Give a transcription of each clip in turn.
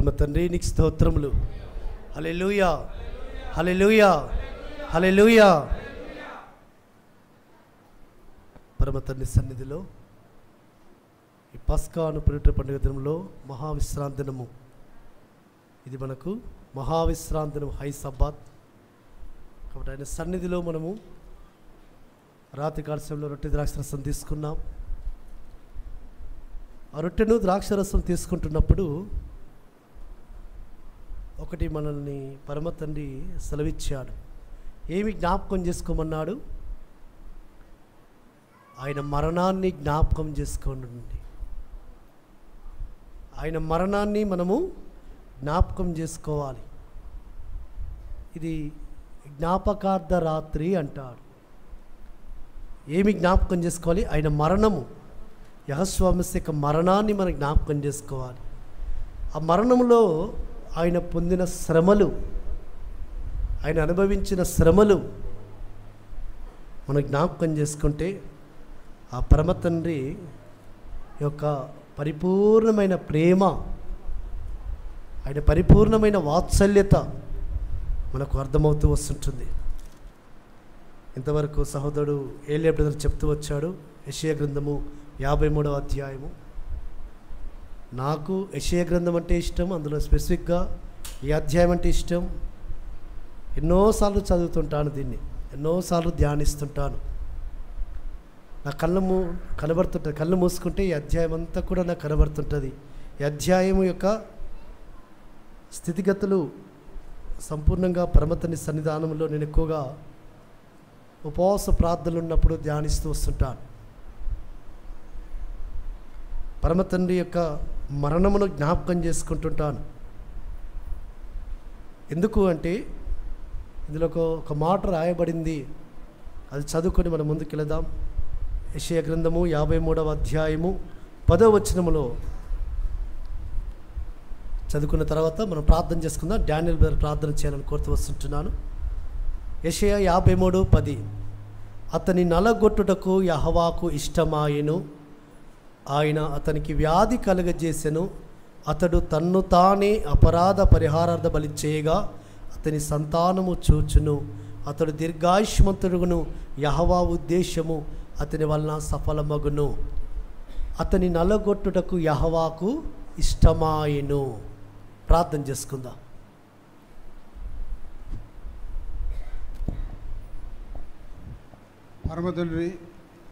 పరమ తండ్రి నీకు స్తోత్రములు. హల్లెలూయా, హల్లెలూయా, హల్లెలూయా. పరమ తండ్రి సన్నిధిలో ఈ పస్కాను పవిత్ర పండుగ దినంలో మహావిశ్రాంతి దినము. ఇది మనకు మహావిశ్రాంతి దినం, హై సబ్బాత్. కాబట్టి ఆయన సన్నిధిలో మనము రాత్రి కాలశంలో రొట్టె ద్రాక్షరసం తీసుకున్నాం. ఆ రొట్టెను ద్రాక్షరసం తీసుకుంటున్నప్పుడు ఒకటి మనల్ని పరమ తండ్రి సెలవిచ్చాడు. ఏమి జ్ఞాపకం చేసుకోమన్నాడు? ఆయన మరణాన్ని జ్ఞాపకం చేసుకోండి. ఆయన మరణాన్ని మనము జ్ఞాపకం చేసుకోవాలి. ఇది జ్ఞాపకార్థ రాత్రి అంటాడు. ఏమి జ్ఞాపకం చేసుకోవాలి? ఆయన మరణము, యెహోషువ యొక్క మరణాన్ని మనం జ్ఞాపకం చేసుకోవాలి. ఆ మరణంలో ఆయన పొందిన శ్రమలు, ఆయన అనుభవించిన శ్రమలు మనం జ్ఞాపకం చేసుకుంటే ఆ పరమ తండ్రి యొక్క పరిపూర్ణమైన ప్రేమ, ఆయన పరిపూర్ణమైన వాత్సల్యత మనకు అర్థమవుతూ వస్తుంటుంది. ఇంతవరకు సహోదరుడు ఏలియా బ్రదర్ చెప్తూ వచ్చాడు. యెషయా గ్రంథము 53వ అధ్యాయము. నాకు యెషయా గ్రంథం అంటే ఇష్టం. అందులో స్పెసిఫిక్గా ఈ అధ్యాయం అంటే ఇష్టం. ఎన్నోసార్లు చదువుతుంటాను, దీన్ని ఎన్నోసార్లు ధ్యానిస్తుంటాను. నా కనబడుతుంటుంది. కళ్ళు మూసుకుంటే ఈ అధ్యాయం అంతా కూడా నాకు కనబడుతుంటుంది. ఈ అధ్యాయం యొక్క స్థితిగతులు సంపూర్ణంగా పరమతని సన్నిధానంలో నేను ఎక్కువగా ఉపవాస ప్రార్థనలు ఉన్నప్పుడు ధ్యానిస్తూ వస్తుంటాను. పరమ తండ్రి యొక్క మరణమును జ్ఞాపకం చేసుకుంటుంటాను. ఎందుకు అంటే ఇందులో ఒక మాట రాయబడింది. అది చదువుకొని మనం ముందుకు వెళదాం. యెషయా గ్రంథము 53వ అధ్యాయము 10వ వచనములో చదువుకున్న తర్వాత మనం ప్రార్థన చేసుకుందాం. డానియల్ బ్రదర్ ప్రార్థన చేయాలని కోరుతూ వస్తుంటున్నాను. యెషయా 53:10. అతని నలగొట్టుటకు యెహోవాకు ఇష్టమాయెను, ఆయన అతనికి వ్యాధి కలుగజేసెను. అతడు తన్ను తానే అపరాధ పరిహారార్థ బలి చేయగా అతని సంతానము చూచును. అతడు దీర్ఘాయుష్మంతుడుగును, యెహోవా ఉద్దేశము అతని వలన సఫలమగును. అతని నలగొట్టుటకు యెహోవాకు ఇష్టమాయెను. ప్రార్థన చేసుకుందాం. పరమతండ్రి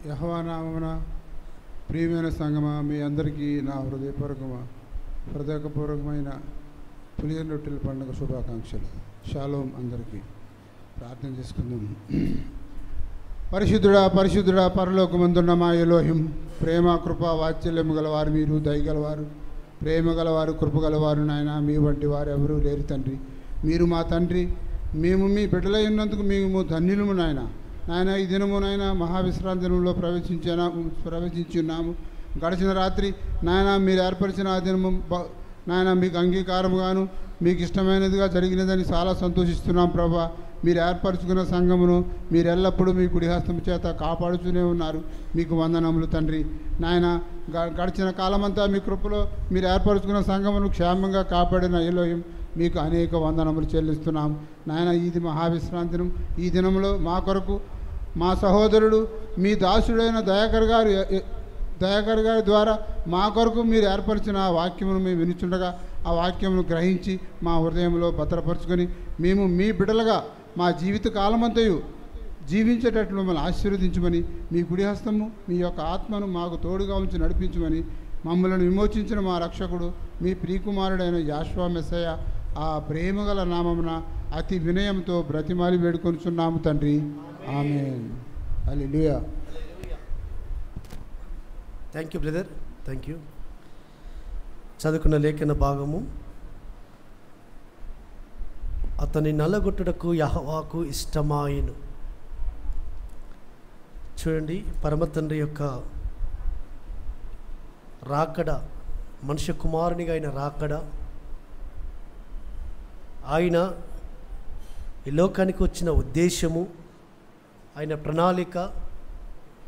యెహోవా నామమున ప్రియమైన సంగమా, మీ అందరికీ నా హృదయపూర్వకమైన పులియన్ రొట్టెల పండుగ శుభాకాంక్షలు. షాలోమ్. అందరికీ ప్రార్థన చేసుకుందాం. పరిశుద్ధుడా పరిశుద్ధుడా పరలోకమందున్న మా ఎలోహిం, ప్రేమ కృప వాత్సల్యము గలవారు మీరు, దయగలవారు, ప్రేమ గలవారు, కృప గలవారు. నాయన, మీ వంటి వారు ఎవరూ లేరు తండ్రి. మీరు మా తండ్రి. మేము మీ బిడ్డలై ఉన్నందుకు మేము ధన్యులము నాయన. నాయన, ఈ దినము నాయన మహావిశ్రాంతి దినంలో ప్రవేశించున్నాము. గడిచిన రాత్రి నాయన మీరు ఏర్పరిచిన ఆ దినము నాయన మీకు అంగీకారముగాను మీకు ఇష్టమైనదిగా జరిగినదని చాలా సంతోషిస్తున్నాం ప్రభా. మీరు ఏర్పరచుకున్న సంఘమును మీరు ఎల్లప్పుడూ మీ కుడిహస్తం చేత కాపాడుతూనే ఉన్నారు. మీకు వందనములు తండ్రి. నాయన, గడిచిన కాలమంతా మీ కృపలో మీరు ఏర్పరచుకున్న సంఘమును క్షేమంగా కాపాడిన ఎలోహిం మీకు అనేక వందనములు చెల్లిస్తున్నాం నాయన. ఇది మహావిశ్రాంతినం. ఈ దినంలో మా కొరకు మా సహోదరుడు మీ దాసుడైన దయాకర్ గారి ద్వారా మా కొరకు మీరు ఏర్పరిచిన ఆ వాక్యమును మేము వినుచుండగా ఆ వాక్యమును గ్రహించి మా హృదయంలో భద్రపరుచుకొని మేము మీ బిడ్డలుగా మా జీవిత కాలమంతయు జీవించేటట్లు మమ్మల్ని ఆశీర్వదించమని, మీ కుడిహస్తము మీ యొక్క ఆత్మను మాకు తోడుగా ఉంచి నడిపించమని, మమ్మల్ని విమోచించిన మా రక్షకుడు మీ ప్రియకుమారుడైన యెహోషువ మెస్సయ్య ఆ ప్రేమగల నామమున అతి వినయంతో బ్రతిమాలి వేడుకొనుచున్నాము తండ్రి. ఆమేన్. హల్లెలూయా. Thank you brother, thank you. చదువుకున్న లేఖన భాగము, అతని నల్లగొట్టుటకు యెహోవాకు ఇష్టమాయెను. చూడండి, పరమ తండ్రి యొక్క రాకడ, మనుష్య కుమారునిగా ఆయన రాకడ, ఆయన ఈ లోకానికి వచ్చిన ఉద్దేశము, ఆయన ప్రణాళిక,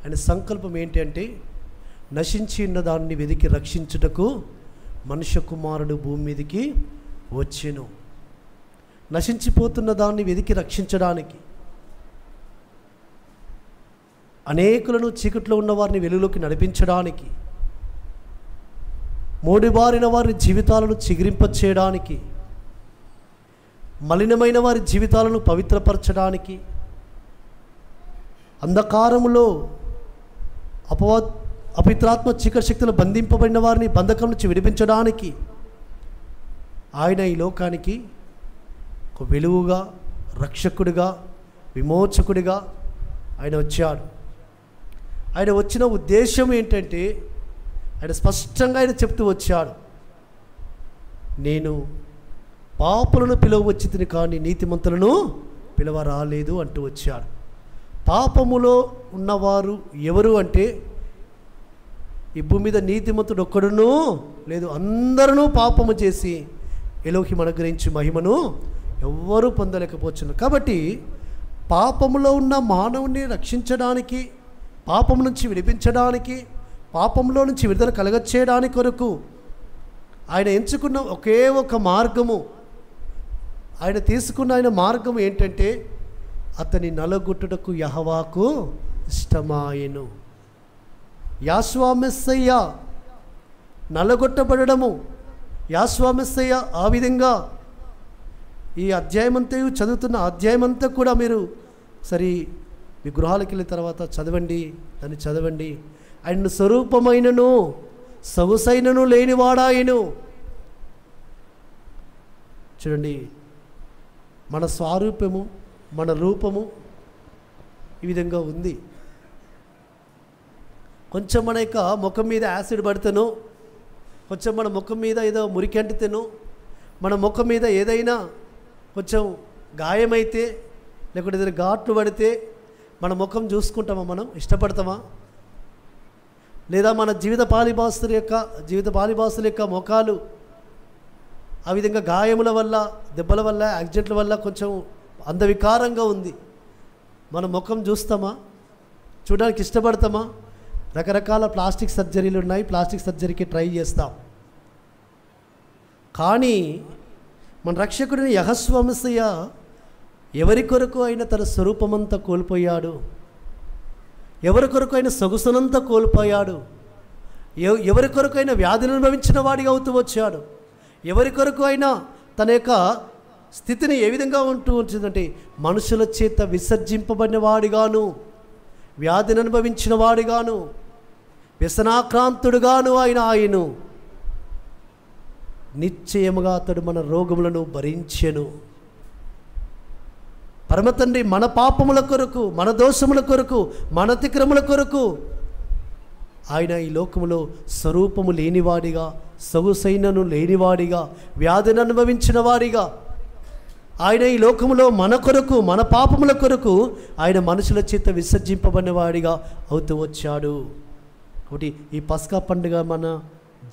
ఆయన సంకల్పం ఏంటి అంటే నశించి ఉన్న దాన్ని వెదికి రక్షించుటకు మనుష్య కుమారుడు భూమి మీదకి వచ్చెను. నశించిపోతున్న దాన్ని వెతికి రక్షించడానికి, అనేకులను చీకట్లో ఉన్న వారిని వెలుగులోకి నడిపించడానికి, మోడిబారిన వారి జీవితాలను చిగురింపచేయడానికి, మలినమైన వారి జీవితాలను పవిత్రపరచడానికి, అంధకారములో అపవిత్రాత్మ చీకటి శక్తులు బంధింపబడిన వారిని బంధకం నుంచి విడిపించడానికి ఆయన ఈ లోకానికి ఒక వెలుగుగా, రక్షకుడిగా, విమోచకుడిగా ఆయన వచ్చాడు. ఆయన వచ్చిన ఉద్దేశం ఏంటంటే, ఆయన స్పష్టంగా ఆయన చెప్తూ వచ్చాడు, నేను పాపులను పిలువవచ్చి తిని కానీ నీతిమంతులను పిలువ రాలేదు అంటూ వచ్చాడు. పాపములో ఉన్నవారు ఎవరు అంటే, ఈ భూమి మీద నీతిమంతుడు ఒక్కడునూ లేదు, అందరూ పాపము చేసి ఎలోహిం అనుగ్రహించి మహిమను ఎవ్వరూ పొందలేకపోతున్నారు. కాబట్టి పాపములో ఉన్న మానవుని రక్షించడానికి, పాపం నుంచి విడిపించడానికి, పాపంలో నుంచి విడుదల కలగచేయడానికి కొరకు ఆయన ఎంచుకున్న ఒకే ఒక మార్గము, ఆయన తీసుకున్న ఆయన మార్గం ఏంటంటే, అతని నలగొట్టుటకు యెహోవాకు ఇష్టమాయెను. యాషువా మెస్సయ్య నలగొట్టబడము, యాషువా మెస్సయ్య ఆ విధంగా ఈ అధ్యాయమంతా చదువుతున్న అధ్యాయమంతా కూడా మీరు సరి మీ గృహాలకు వెళ్ళిన తర్వాత చదవండి, దాన్ని చదవండి. ఆయన స్వరూపమైనను సొగసైనను లేనివాడాయను. చూడండి, మన స్వరూపము, మన రూపము ఈ విధంగా ఉంది. కొంచెం మన యొక్క ముఖం మీద యాసిడ్ పడితేనో, కొంచెం మన ముఖం మీద ఏదో మురికి అంటితేనో, మన ముఖం మీద ఏదైనా కొంచెం గాయమైతే, లేకుంటే ఏదైనా ఘాట్లు పడితే మన ముఖం చూసుకుంటామా? మనం ఇష్టపడతామా? లేదా మన జీవిత పాలిభాసుల యొక్క ముఖాలు ఆ విధంగా గాయముల వల్ల, దెబ్బల వల్ల, యాక్సిడెంట్ల వల్ల కొంచెం అందవికారంగా ఉంది. మన ముఖం చూస్తామా? చూడడానికి ఇష్టపడతామా? రకరకాల ప్లాస్టిక్ సర్జరీలు ఉన్నాయి, ప్లాస్టిక్ సర్జరీకి ట్రై చేస్తాం. కానీ మన రక్షకుడిని యెహోవా మెస్సయ్య ఎవరి కొరకు ఆయన తన స్వరూపమంతా కోల్పోయాడు, ఎవరి కొరకు ఆయన సొగసునంతా కోల్పోయాడు, ఎవరి కొరకు ఆయన వ్యాధిని అనుభవించిన వాడిగా అవుతూ వచ్చాడు, ఎవరి కొరకు అయినా తన యొక్క స్థితిని ఏ విధంగా ఉంటూ వచ్చిందంటే, మనుషుల చేత విసర్జింపబడిన వాడిగాను, వ్యాధిని అనుభవించిన వాడిగాను, వ్యసనాక్రాంతుడుగాను ఆయను నిశ్చయముగా అతడు మన రోగములను భరించెను. పరమతండ్రి మన పాపముల కొరకు, మన దోషముల కొరకు, మన అతిక్రముల కొరకు ఆయన ఈ లోకములో స్వరూపము లేనివాడిగా, సొగసైనను లేనివాడిగా, వ్యాధిని అనుభవించిన వాడిగా ఆయన ఈ లోకములో మన కొరకు, మన పాపముల కొరకు ఆయన మనుషుల చేత విసర్జింపబడిన వాడిగా అవుతూ వచ్చాడు. కాబట్టి ఈ పస్కా పండుగ మన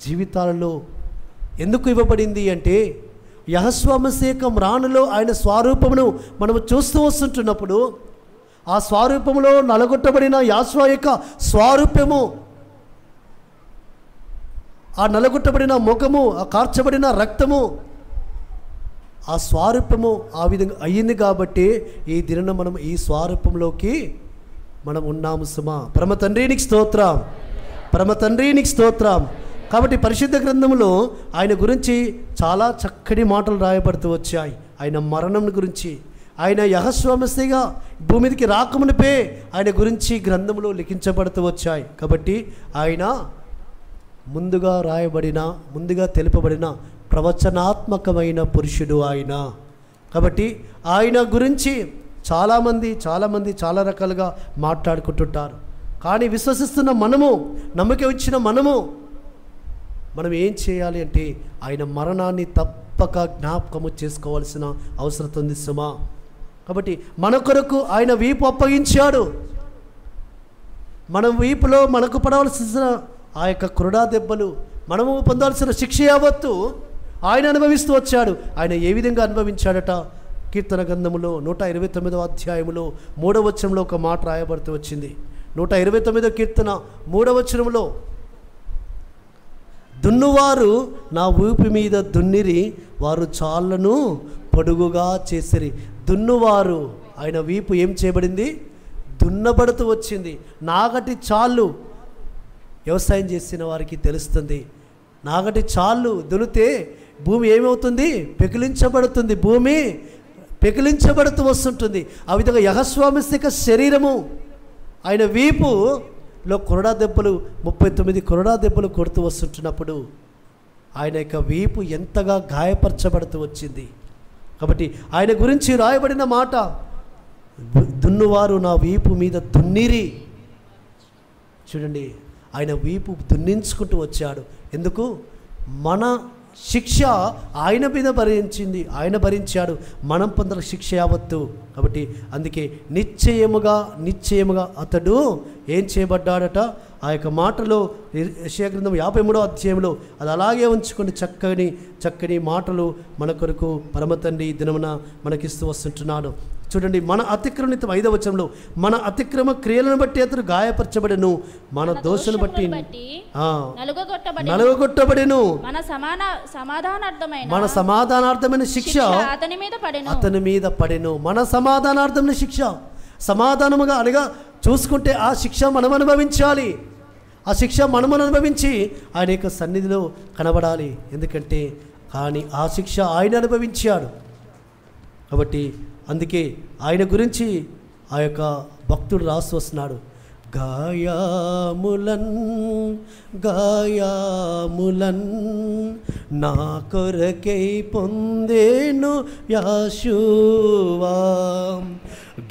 జీవితాలలో ఎందుకు ఇవ్వబడింది అంటే, యెహోవా మెస్సయ్య మ్రానులో ఆయన స్వరూపమును మనము చూస్తూ వస్తుంటున్నప్పుడు, ఆ స్వరూపములో నలగొట్టబడిన యాషువా యొక్క స్వరూపము, ఆ నలగొట్టబడిన ముఖము, ఆ కార్చబడిన రక్తము, ఆ స్వరూపము ఆ విధంగా అయ్యింది. కాబట్టి ఈ దిన మనం ఈ స్వరూపంలోకి మనం ఉన్నాము సుమా. పరమ తండ్రి నీకు స్తోత్రం, పరమ తండ్రి నీకు స్తోత్రం. కాబట్టి పరిశుద్ధ గ్రంథంలో ఆయన గురించి చాలా చక్కటి మాటలు రాయబడుతూ వచ్చాయి. ఆయన మరణం గురించి, ఆయన యెహోవా మెస్సయ్యగా భూమి మీదకి రాకమునిపే ఆయన గురించి గ్రంథంలో లిఖించబడుతూ వచ్చాయి. కాబట్టి ఆయన ముందుగా రాయబడిన, ముందుగా తెలుపబడిన ప్రవచనాత్మకమైన పురుషుడు ఆయన. కాబట్టి ఆయన గురించి చాలామంది చాలా రకాలుగా మాట్లాడుకుంటుంటారు. కానీ విశ్వసిస్తున్న మనము, నమ్మకం ఇచ్చిన మనం ఏం చేయాలి అంటే, ఆయన మరణాన్ని తప్పక జ్ఞాపకము చేసుకోవాల్సిన అవసరం ఉంది సుమా. కాబట్టి మన కొరకు ఆయన వీపు అప్పగించాడు. మనం వీపులో మనకు పడవలసిన ఆ యొక్క క్రుడా దెబ్బలు, మనము పొందాల్సిన శిక్ష యావత్తు ఆయన అనుభవిస్తూ వచ్చాడు. ఆయన ఏ విధంగా అనుభవించాడట? కీర్తన గ్రంథములో 129వ అధ్యాయములో 3వ వచనంలో ఒక మాట రాయబడుతూ వచ్చింది. 129వ కీర్తన 3వ వచనంలో, దున్నువారు నా వీపు మీద దున్నిరి, వారు చాళ్ళను పొడుగుగా చేసిరి. దున్నువారు, ఆయన వీపు ఏం చేయబడింది? దున్నబడుతూ వచ్చింది. నాగటి చాళ్ళు వ్యవసాయం చేసిన వారికి తెలుస్తుంది. నాగటి చాళ్ళు దున్నితే భూమి ఏమవుతుంది? పెకిలించబడుతుంది. భూమి పెకిలించబడుతూ వస్తుంటుంది. ఆ విధంగా యెహోవామిస్తిక శరీరము, ఆయన వీపులో కొరడా దెబ్బలు 39 కొరడా దెబ్బలు కొడుతూ వస్తుంటున్నప్పుడు ఆయన యొక్క వీపు ఎంతగా గాయపరచబడుతూ వచ్చింది. కాబట్టి ఆయన గురించి రాయబడిన మాట, దున్నువారు నా వీపు మీద దున్నిరి. చూడండి, ఆయన వీపు దున్నించుకుంటూ వచ్చాడు. ఎందుకు? మన శిక్ష ఆయన మీద భరించింది, ఆయన భరించాడు, మనం పొందిన శిక్ష యావత్తు. కాబట్టి అందుకే నిశ్చయముగా అతడు ఏం చేయబడ్డాడట? ఆ యొక్క మాటలో యెషయా గ్రంథం 53వ అధ్యాయంలో అది అలాగే ఉంచుకొని చక్కని మాటలు మన కొరకు పరమ తండ్రి ఈ దినమున మనకిస్తూ వస్తుంటున్నాడు. చూడండి, మన అతిక్రమ నిమిత్తం 5వ వచనంలో, మన అతిక్రమ క్రియలను బట్టి అతడు గాయపరచబడెను, మన దోషను బట్టి నలుగగొట్టబడెను. మన సమాధానార్థమైన శిక్ష అతని మీద పడెను. మన సమాధానార్థమైన శిక్ష, సమాధానముగా అనగా చూసుకుంటే ఆ శిక్ష మనం అనుభవించాలి. ఆ శిక్ష మనం అనుభవించి ఆయన యొక్క సన్నిధిలో కనబడాలి. ఎందుకంటే కానీ ఆ శిక్ష ఆయన అనుభవించాడు. కాబట్టి అందుకే ఆయన గురించి ఆ యొక్క భక్తుడు రాసి వస్తున్నాడు. గాయాములన్ నా కొరకై పొందేను యేషువా,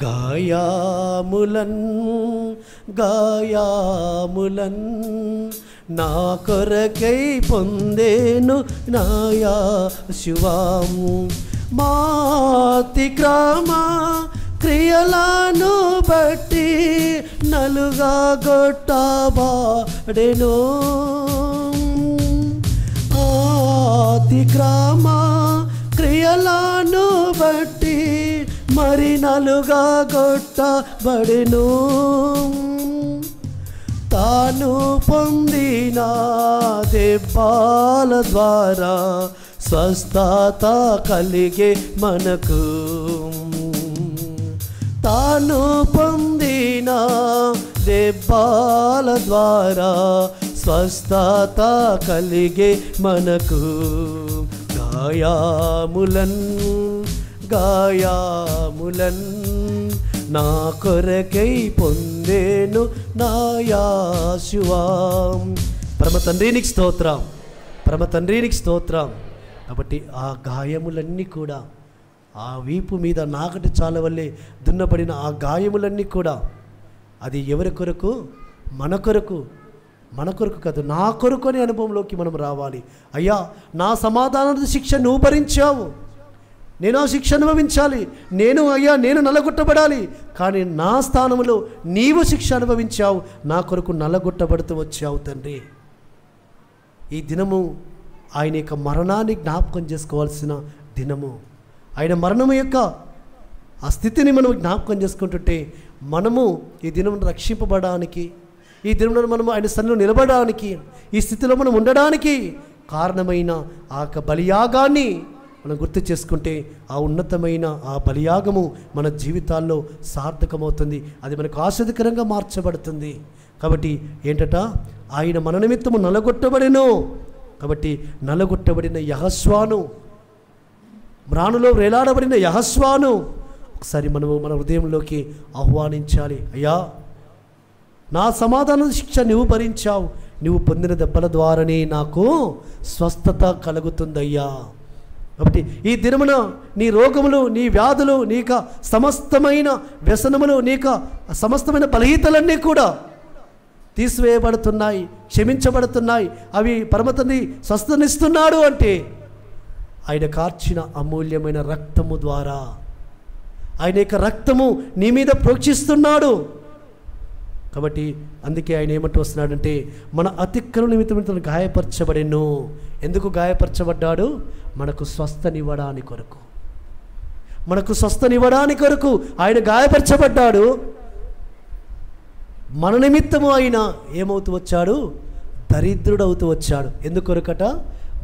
గాయాములన్ నా కొరకై పొందేను నా యేషువా, మాతిక్రమ క్రియలను బట్టి నలుగగొట్టబడెను. అతిక్రమ క్రియలను బట్టి మరి నలుగగొట్టబడెను. తాను పొందిన దెబ్బల ద్వారా స్వస్థత కలిగే మనకు, తాను పొందిన దెబ్బల ద్వారా స్వస్థత కలిగే మనకు. గాయాములన్ నా కొరకై పొందేను నా యేషువా. పరమ తండ్రి నీకు స్తోత్రం, పరమ తండ్రి నీకు స్తోత్రం. కాబట్టి ఆ గాయములన్నీ కూడా, ఆ వీపు మీద నాగటి చాల వల్లే దున్నబడిన ఆ గాయములన్నీ కూడా అది ఎవరి కొరకు? మన కొరకు కాదు, నా కొరకు అనే అనుభవంలోకి మనం రావాలి. అయ్యా, నా సమాధాన శిక్ష నువ్వు భరించావు, నేను ఆ శిక్ష అనుభవించాలి. నేను నలగొట్టబడాలి. కానీ నా స్థానంలో నీవు శిక్ష అనుభవించావు, నా కొరకు నలగొట్టబడుతూ వచ్చావు తండ్రి. ఈ దినము ఆయన యొక్క మరణాన్ని జ్ఞాపకం చేసుకోవాల్సిన దినము. ఆయన మరణము యొక్క ఆ స్థితిని మనం జ్ఞాపకం చేసుకుంటుంటే మనము ఈ దినం రక్షింపబడడానికి, ఈ దినంలో మనము ఆయన సన్నిధిలో నిలబడడానికి, ఈ స్థితిలో మనం ఉండడానికి కారణమైన ఆ యొక్క బలియాగాన్ని మనం గుర్తు చేసుకుంటే ఆ ఉన్నతమైన ఆ బలియాగము మన జీవితాల్లో సార్థకమవుతుంది. అది మనకు ఆశ్చర్యకరంగా మార్చబడుతుంది. కాబట్టి ఏంటట? ఆయన మన నిమిత్తము నలగొట్టబడెను. కాబట్టి నలగొట్టబడిన యెహోవాను, మ్రానులో వేలాడబడిన యెహోవాను ఒకసారి మనము మన హృదయంలోకి ఆహ్వానించాలి. అయ్యా, నా సమాధాన శిక్ష నువ్వు భరించావు, నువ్వు పొందిన దెబ్బల ద్వారానే నాకు స్వస్థత కలుగుతుందయ్యా. కాబట్టి ఈ దినమున నీ రోగములు, నీ వ్యాధులు, నీక సమస్తమైన వ్యసనములు, నీక సమస్తమైన బలహీనతలన్నీ కూడా తీసివేయబడుతున్నాయి, క్షమించబడుతున్నాయి. అవి పరమతండ్రి స్వస్థనిస్తున్నాడు అంటే ఆయన కార్చిన అమూల్యమైన రక్తము ద్వారా, ఆయన యొక్క రక్తము నీ మీద ప్రోక్షిస్తున్నాడు. కాబట్టి అందుకే ఆయన ఏమంటూ వస్తున్నాడంటే, మన అతిక్రమ నిమిత్తం గాయపరచబడెను. ఎందుకు గాయపరచబడ్డాడు? మనకు స్వస్థనివ్వడానికి కొరకు, మనకు స్వస్థనివ్వడానికి కొరకు ఆయన గాయపరచబడ్డాడు. మన నిమిత్తము ఆయన ఏమవుతూ వచ్చాడు? దరిద్రుడవుతూ వచ్చాడు. ఎందుకొరకట?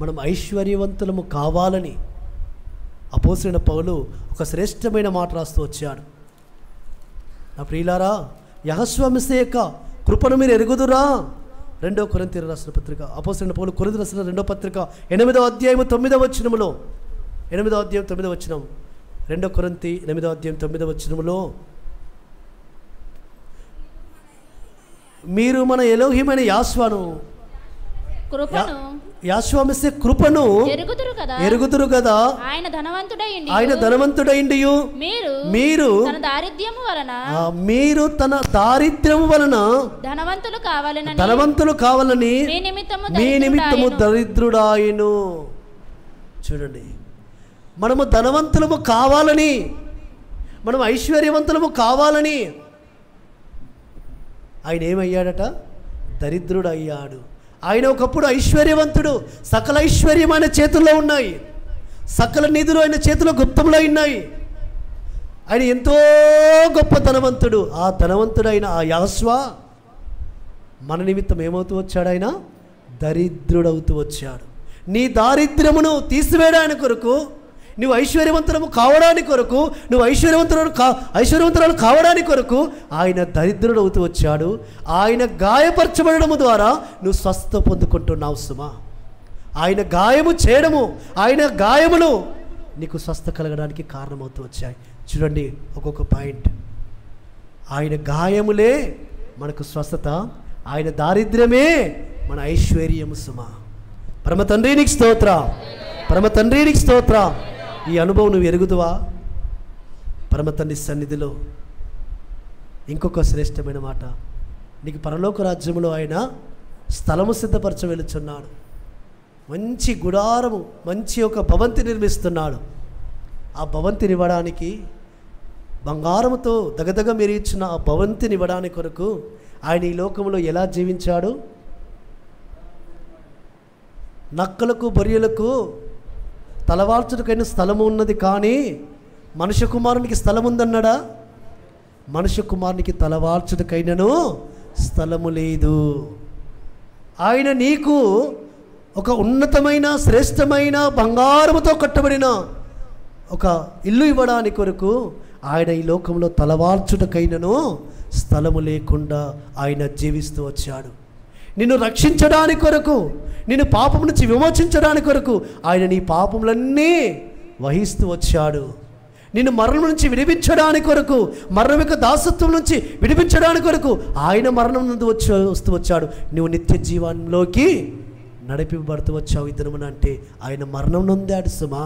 మనం ఐశ్వర్యవంతులము కావాలని అపోస్తలుడైన పౌలు ఒక శ్రేష్టమైన మాట రాస్తూ వచ్చాడు. నా ప్రియులారా, యెహోవా మెస్సీయ యొక్క కృపను మీరు ఎరుగుదురా? 2 కొరింథీయులకు రాసిన పత్రిక, అపోస్తలుడైన పౌలు కొరింథీయులకు రాసిన 2వ పత్రిక 8వ అధ్యాయము 9వ వచనములో, 8వ అధ్యాయం 9వ వచనం, 2 కొరింథీ 8వ అధ్యాయం 9వ వచనములో, మీరు మన ఎలోహిమైన యాష్వాను యాష్వా మెస్సీయ కృపను ఎరుగుదురు కదా. ఆయన ధనవంతుడైండియు మీరు తన దారిద్ర్యము వలన ధనవంతులు కావాలని మీ నిమిత్తము దరిద్రుడాయను. చూడండి, మనము ధనవంతులము కావాలని, మనం ఐశ్వర్యవంతులము కావాలని ఆయన ఏమయ్యాడట? దరిద్రుడు అయ్యాడు. ఆయన ఒకప్పుడు ఐశ్వర్యవంతుడు, సకల ఐశ్వర్యం ఆయన చేతుల్లో ఉన్నాయి, సకల నిధులు ఆయన చేతిలో గుప్తంలో ఉన్నాయి. ఆయన ఎంతో గొప్ప ధనవంతుడు. ఆ ధనవంతుడైన ఆ యెహోవా మన నిమిత్తం ఏమవుతూ వచ్చాడు? ఆయన దరిద్రుడవుతూ వచ్చాడు. నీ దారిద్ర్యమును తీసివేయడానికి కొరకు, నువ్వు ఐశ్వర్యవంతులము కావడానికి కొరకు, నువ్వు ఐశ్వర్యవంతురాలు కావడానికి కొరకు ఆయన దరిద్రుడు అవుతూ వచ్చాడు. ఆయన గాయపరచబడము ద్వారా నువ్వు స్వస్థ పొందుకుంటున్నావు సుమా. ఆయన గాయము చేయడము, ఆయన గాయములు నీకు స్వస్థ కలగడానికి కారణమవుతూ వచ్చాయి. చూడండి, ఒక్కొక్క పాయింట్. ఆయన గాయములే మనకు స్వస్థత, ఆయన దారిద్ర్యమే మన ఐశ్వర్యము సుమా. పరమ తండ్రి నీకు స్తోత్రం, పరమ తండ్రి నీకు స్తోత్రం. ఈ అనుభవం నువ్వు ఎరుగుదువా? పరమ తండ్రి సన్నిధిలో ఇంకొక శ్రేష్టమైన మాట, నీకు పరలోక రాజ్యంలో ఆయన స్థలము సిద్ధపరచ వెళుచున్నాడు. మంచి గుడారము, మంచి ఒక భవంతి నిర్మిస్తున్నాడు. ఆ భవంతిని ఇవ్వడానికి, బంగారముతో దగదగ మెరిచిన ఆ భవంతిని ఇవ్వడానికి కొరకు ఆయన ఈ లోకంలో ఎలా జీవించాడు? నక్కలకు బొరియలకు తలవాల్చుటకైన స్థలము ఉన్నది, కానీ మనుష్య కుమారునికి స్థలం ఉందన్నాడా? మనుష్య కుమారునికి తలవాల్చుటకైనను స్థలము లేదు. ఆయన నీకు ఒక ఉన్నతమైన శ్రేష్టమైన బంగారముతో కట్టబడిన ఒక ఇల్లు ఇవ్వడానికి కొరకు ఆయన ఈ లోకంలో తలవాల్చుటకైనను స్థలము లేకుండా ఆయన జీవిస్తూ వచ్చాడు. నిన్ను రక్షించడానికి కొరకు, నిన్ను పాపం నుంచి విమోచించడానికి కొరకు ఆయన నీ పాపములన్నీ వహిస్తూ వచ్చాడు. నిన్ను మరణం నుంచి విడిపించడానికి కొరకు, మరణం యొక్క దాసత్వం నుంచి విడిపించడానికి కొరకు ఆయన మరణం నుండి వస్తూ వచ్చాడు. నువ్వు నిత్య జీవనంలోకి నడిపింపబడుతూ వచ్చావు ఈ దినమున అంటే ఆయన మరణం నొందాడు సుమా.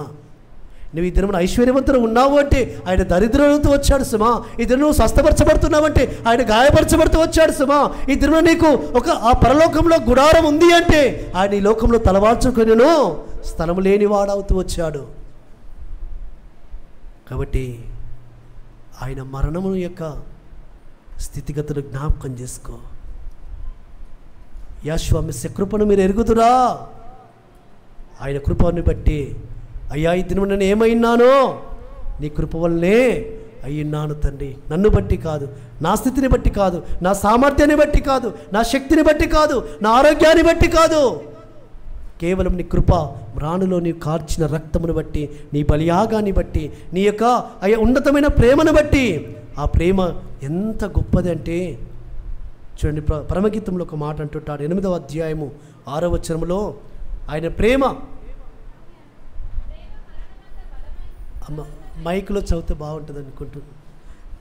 నువ్వు ఈ దినమున ఐశ్వర్యవంతులు ఉన్నావు అంటే ఆయన దరిద్రులతో వచ్చాడు సుమా. ఈ దినం నువ్వు స్వస్థపరచబడుతున్నావు అంటే ఆయన గాయపరచబడుతూ వచ్చాడు సుమా. ఈ దినం నీకు ఒక ఆ పరలోకంలో గుడారం ఉంది అంటే ఆయన ఈ లోకంలో తలవాల్చుకొనిను స్థలము లేని వాడవుతూ వచ్చాడు. కాబట్టి ఆయన మరణము యొక్క స్థితిగతులు జ్ఞాపకం చేసుకో. యెహోవా మెస్సీయ కృపను మీరు ఎరుగుదురా? ఆయన కృపను బట్టి, అయ్యా ఈ దినం నేను ఏమైనానో నీ కృప వల్లనే అయ్యున్నాను తండ్రి. నన్ను బట్టి కాదు, నా స్థితిని బట్టి కాదు, నా సామర్థ్యాన్ని బట్టి కాదు, నా శక్తిని బట్టి కాదు, నా ఆరోగ్యాన్ని బట్టి కాదు, కేవలం నీ కృప, రాణులో నీవు కార్చిన రక్తమును బట్టి, నీ బలియాగాన్ని బట్టి, నీ యొక్క అయ్యా ఉన్నతమైన ప్రేమను బట్టి. ఆ ప్రేమ ఎంత గొప్పది అంటే చూడండి, పరమగీతంలో ఒక మాట అంటుంటాడు, 8వ అధ్యాయము 6వ వచనములో ఆయన ప్రేమ, అమ్మ మైకులో చదివితే బాగుంటుంది అనుకుంటున్నాను.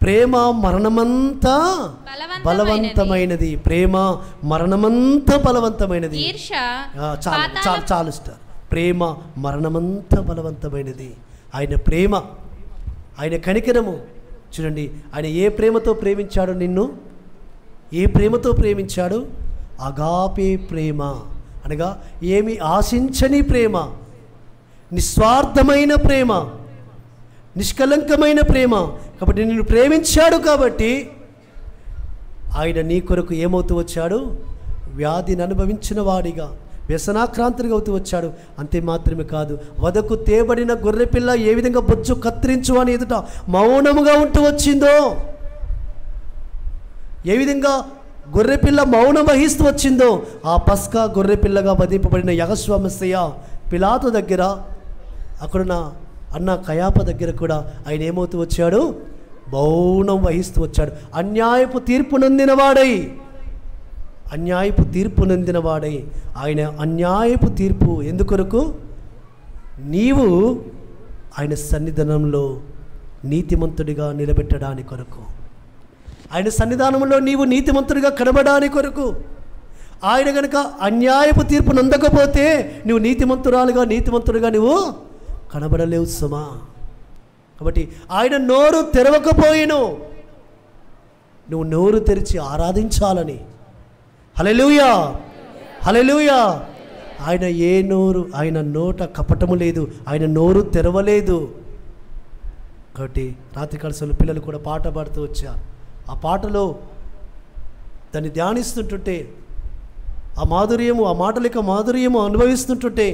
ప్రేమ మరణమంతా బలవంతమైనది, ప్రేమ మరణమంతా బలవంతమైనది. చాలు స్టార్. ప్రేమ మరణమంతా బలవంతమైనది. ఆయన ప్రేమ, ఆయన కనికరము చూడండి. ఆయన ఏ ప్రేమతో ప్రేమించాడు నిన్ను? ఏ ప్రేమతో ప్రేమించాడు? అగాపే ప్రేమ అనగా ఏమి ఆశించని ప్రేమ, నిస్వార్థమైన ప్రేమ, నిష్కలంకమైన ప్రేమ. కాబట్టి నిన్ను ప్రేమించాడు కాబట్టి ఆయన నీ కొరకు ఏమవుతూ వచ్చాడు? వ్యాధిని అనుభవించిన వాడిగా, వ్యసనాక్రాంతుడిగా అవుతూ వచ్చాడు. అంతే మాత్రమే కాదు, వదకు తేబడిన గొర్రెపిల్ల ఏ విధంగా బొజ్జు కత్తిరించు అని ఎదుట మౌనముగా ఉంటూ వచ్చిందో, ఏ విధంగా గొర్రెపిల్ల మౌనం వహిస్తూ వచ్చిందో, ఆ పస్కా గొర్రెపిల్లగా వధింపబడిన యెహోషువ మెస్సీయ పిలాతు దగ్గర, అక్కడున్న అన్న కయాప దగ్గర కూడా ఆయన ఏమవుతూ వచ్చాడు? మౌనం వహిస్తూ వచ్చాడు. అన్యాయపు తీర్పు నొందినవాడై ఆయన అన్యాయపు తీర్పు ఎందుకొరకు? నీవు ఆయన సన్నిధానంలో నీతిమంతుడిగా నిలబెట్టడానికి కొరకు, ఆయన సన్నిధానంలో నీవు నీతిమంతుడిగా కనబడడానికి కొరకు. ఆయన కనుక అన్యాయపు తీర్పు నొందకపోతే నువ్వు నీతిమంతుడిగా నువ్వు కనబడలేవు సుమా. కాబట్టి ఆయన నోరు తెరవకపోయిను, నువ్వు నోరు తెరిచి ఆరాధించాలని. హల్లెలూయా, హల్లెలూయా. ఆయన నోట కపటము లేదు, ఆయన నోరు తెరవలేదు. కాబట్టి రాత్రికాల సమయంలో పిల్లలు కూడా పాట పాడుతూ వచ్చారు. ఆ పాటలో దాన్ని ధ్యానిస్తుంటుంటే ఆ మాటల యొక్క మాధుర్యము అనుభవిస్తుంటుంటే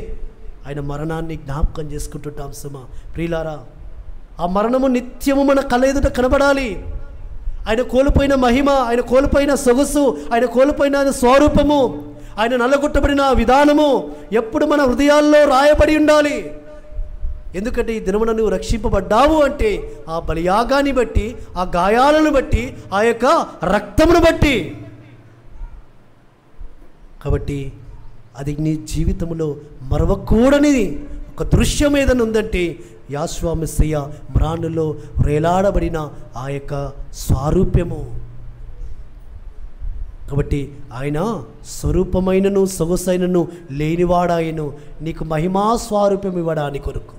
ఆయన మరణాన్ని జ్ఞాపకం చేసుకుంటుంటాం సుమా. ప్రియులారా, ఆ మరణము నిత్యము మన కళ్ళ ఎదుట కనబడాలి. ఆయన కోల్పోయిన మహిమ, ఆయన కోల్పోయిన సొగసు, ఆయన కోల్పోయిన స్వరూపము, ఆయన నల్లగొట్టబడిన విధానము ఎప్పుడు మన హృదయాల్లో రాయబడి ఉండాలి. ఎందుకంటే ఈ దినమున నువ్వు రక్షింపబడ్డావు అంటే ఆ బలియాగాన్ని బట్టి, ఆ గాయాలను బట్టి, ఆ యొక్క రక్తమును బట్టి. కాబట్టి అది నీ జీవితంలో మరవకూడని ఒక దృశ్యం ఏదైనా ఉందంటే యెహోషువ మెస్సీయ మ్రానులో వేలాడబడిన ఆ యొక్క స్వారూప్యము. కాబట్టి ఆయన స్వరూపమైనను సొగసైనను లేనివాడాయను నీకు మహిమా స్వారూప్యం ఇవ్వడానికి కొరకు,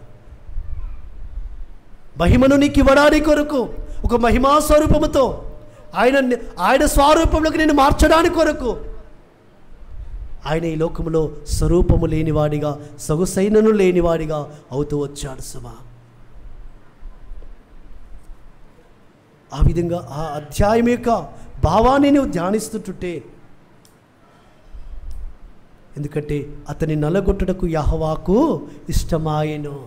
మహిమను నీకు ఇవ్వడానికి కొరకు, ఒక మహిమా స్వరూపముతో ఆయన స్వరూపంలోకి నేను మార్చడానికి కొరకు ఆయన ఈ లోకంలో స్వరూపము లేనివాడిగా, సొగసైనను లేనివాడిగా అవుతూ వచ్చాడు సుమా. ఆ విధంగా ఆ అధ్యాయం యొక్క భావాన్ని నువ్వు ధ్యానిస్తుంటుంటే, ఎందుకంటే అతని నల్లగొట్టుటకు యెహోవాకు ఇష్టమాయెను.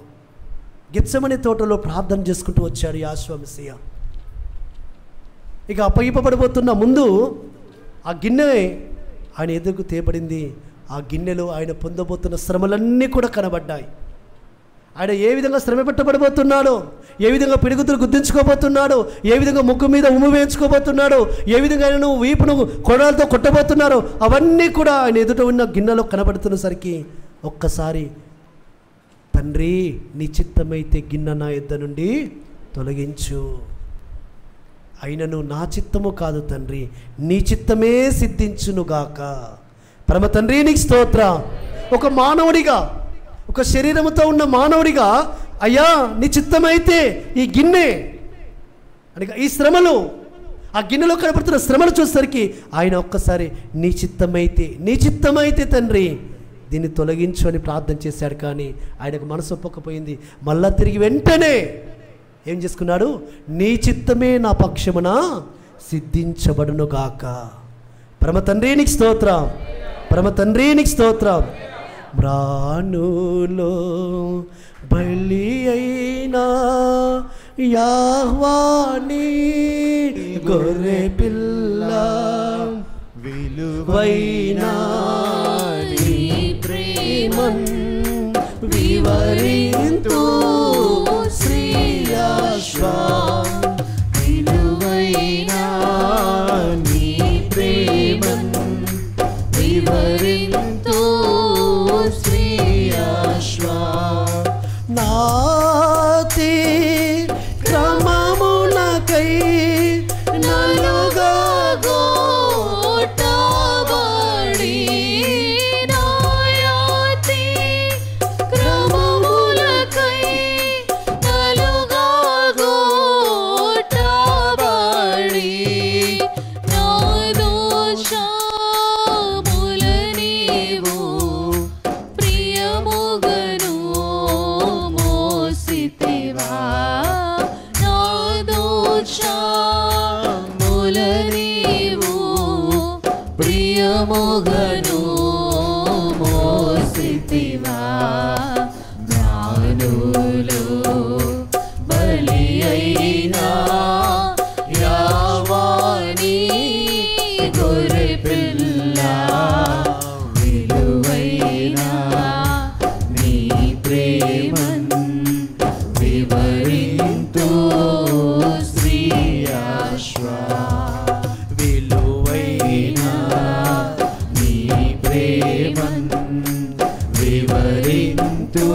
గెత్సెమనే తోటలో ప్రార్థన చేసుకుంటూ వచ్చాడు యెహోషువ మెస్సీయ. ఇక అప్పగింపబడబోతున్న ముందు ఆ గిన్నె ఆయన ఎదురుకు తేబడింది. ఆ గిన్నెలో ఆయన పొందబోతున్న శ్రమలన్నీ కూడా కనబడ్డాయి. ఆయన ఏ విధంగా శ్రమ పెట్టబడబోతున్నాడో, ఏ విధంగా పిడుగుతులు గుద్దించుకోబోతున్నాడో, ఏ విధంగా ముక్కు మీద ఉమ్ము వేయించుకోబోతున్నాడో, ఏ విధంగా ఆయన వీపును కొడాలతో కొట్టబోతున్నారో అవన్నీ కూడా ఆయన ఎదుట ఉన్న గిన్నెలో కనబడుతున్నసరికి ఒక్కసారి, తండ్రి నీ చిత్తమైతే గిన్నె నా యొద్ద నుండి తొలగించు, అయినను నా చిత్తము కాదు తండ్రి, నీ చిత్తమే సిద్ధించునుగాక. పరమ తండ్రి నీకు స్తోత్రం. ఒక మానవుడిగా, ఒక శరీరముతో ఉన్న మానవుడిగా, అయ్యా నీ చిత్తమైతే ఈ గిన్నె అనగా ఈ శ్రమలు, ఆ గిన్నెలో కనబడుతున్న శ్రమలు చూసేసరికి ఆయన ఒక్కసారి నీ చిత్తమైతే తండ్రి దీన్ని తొలగించు అని ప్రార్థన చేశాడు. కానీ ఆయనకు మనసు ఒప్పకపోయింది. మళ్ళా తిరిగి వెంటనే ఏం చేసుకున్నాడు? నీ చిత్తమే నా పక్షమున సిద్ధించబడును గాక. పరమ తండ్రి నీకు స్తోత్రం, పరమ తండ్రి నీకు స్తోత్రం. మ్రానులో బలి అయినా యెహోవాని గొర్రె పిల్ల విలువైన నీ ప్రేమన్ వివరింతు విలువైన నీ ప్రేమన్ వివరింతు శ్రీయాశ్వా. నాతి క్రమమునకై నలుగా గోటబడి నాయాతి క్రమములకై నలుగా గోటబడి నా దోషముల నీవు ప్రియముగను మోసితివా. నా దోషముల నీవు ప్రియముగను మోసితివా. జ్ఞానులు బలి అయినా యెహోవాని గొర్రె విలువైన నీ ప్రేమను వివరింతు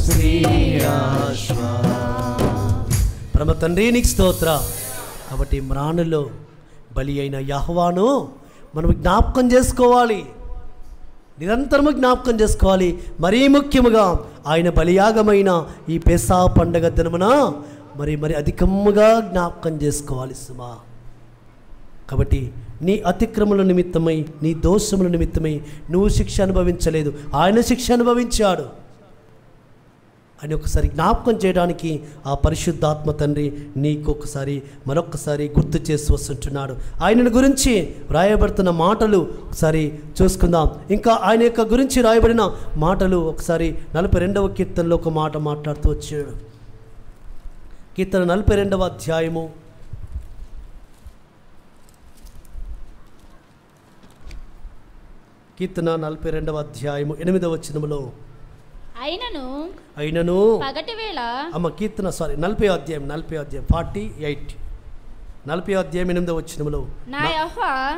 శ్రీయాశ్వా. పరమ తండ్రి నీకు స్తోత్ర. కాబట్టి మ్రానులో బలి అయిన యెహోవాను మనం జ్ఞాపకం చేసుకోవాలి, నిరంతరము జ్ఞాపకం చేసుకోవాలి. మరీ ముఖ్యముగా ఆయన బలియాగమైన ఈ పెసహ పండగ దినమున మరి అధికముగా జ్ఞాపకం చేసుకోవాలి సుమా. కాబట్టి నీ అతిక్రమల నిమిత్తమై, నీ దోషముల నిమిత్తమై నువ్వు శిక్ష అనుభవించలేదు, ఆయన శిక్ష అనుభవించాడు అని ఒకసారి జ్ఞాపకం చేయడానికి ఆ పరిశుద్ధాత్మ తండ్రి నీకు మరొకసారి గుర్తు చేసి వస్తుంటున్నాడు. ఆయనను గురించి రాయబడుతున్న మాటలు ఒకసారి చూసుకుందాం. ఇంకా ఆయన యొక్క గురించి రాయబడిన మాటలు ఒకసారి 42వ కీర్తనలో ఒక మాట మాట్లాడుతూ వచ్చాడు. కీర్తన 42వ అధ్యాయము కీర్తన 42వ అధ్యాయము 8వ వచనములో అయినను పగటి వేళ కీర్తన 40వ అధ్యాయం 48 40వ అధ్యాయం 8వ వచనములో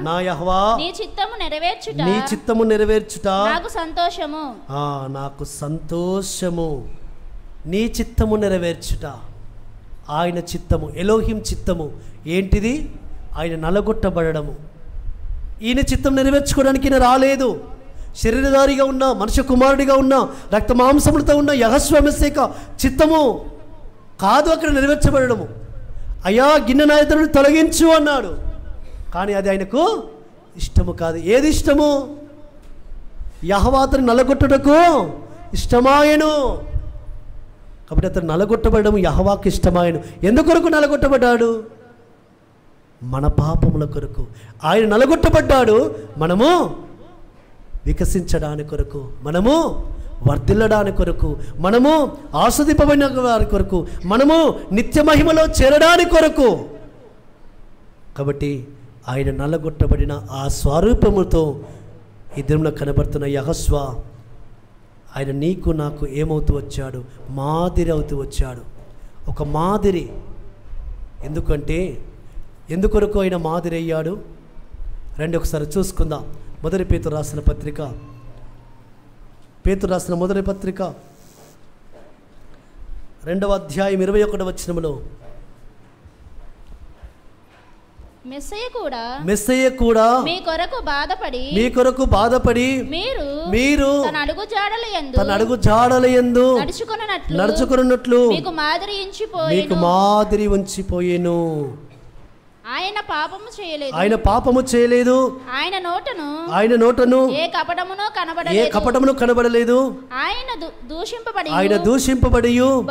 నా యెహోవా నీ చిత్తము నెరవేర్చుట నాకు సంతోషము. నాకు సంతోషము. నీ చిత్తము నెరవేర్చుట, ఆయన చిత్తము, ఎలోహిం చిత్తము ఏంటిది? ఆయన నలగొట్టబడము. ఈయన చిత్తం నెరవేర్చుకోవడానికి ఈయన రాలేదు. శరీరధారిగా ఉన్న, మనుష్య కుమారుడిగా ఉన్న, రక్త మాంసములతో ఉన్న యెహోవా మెస్సీయ చిత్తము కాదు అక్కడ నెరవేర్చబడము. అయ్యా గిన్నె నా ఎదురు తొలగించు అన్నాడు, కానీ అది ఆయనకు ఇష్టము కాదు. ఏది ఇష్టము? యెహోవా అతను నలగొట్టుటకు ఇష్టమాయను. కాబట్టి అతను నలగొట్టబడము యెహోవాకు ఇష్టమాయను. ఎందుకొరకు నలగొట్టబడ్డాడు? మన పాపముల కొరకు ఆయన నలగొట్టబడ్డాడు. మనము వికసించడానికి కొరకు, మనము వర్ధిల్లడానికి కొరకు, మనము ఆస్వాదింపబడిన వారి కొరకు, మనము నిత్య మహిమలో చేరడానికి కొరకు. కాబట్టి ఆయన నలగొట్టబడిన ఆ స్వరూపముతో ఈ దినమున కనబడుతున్న యెహోవా ఆయన నీకు నాకు ఏమవుతూ వచ్చాడు? మాదిరి అవుతూ వచ్చాడు. ఒక మాదిరి. ఎందుకొరకు ఆయన మాదిరి అయ్యాడు? రండి ఒకసారి చూసుకుందాం. మొదటి పేతురు రాసిన పత్రిక, పేతురు రాసిన మొదటి పత్రిక 2వ అధ్యాయం 21వ వచనములో మెస్సయ్య కూడా మీ కొరకు బాధపడి మీరు తన అడుగు జాడలయందు నడుచుకొనున్నట్లు మీకు మాదిరి ఉంచిపోయెను. ఆయన పాపము చేయలేదు. ఆయన నోటను ఏ కపటమును కనబడలేదు. ఆయన దూషింపబడి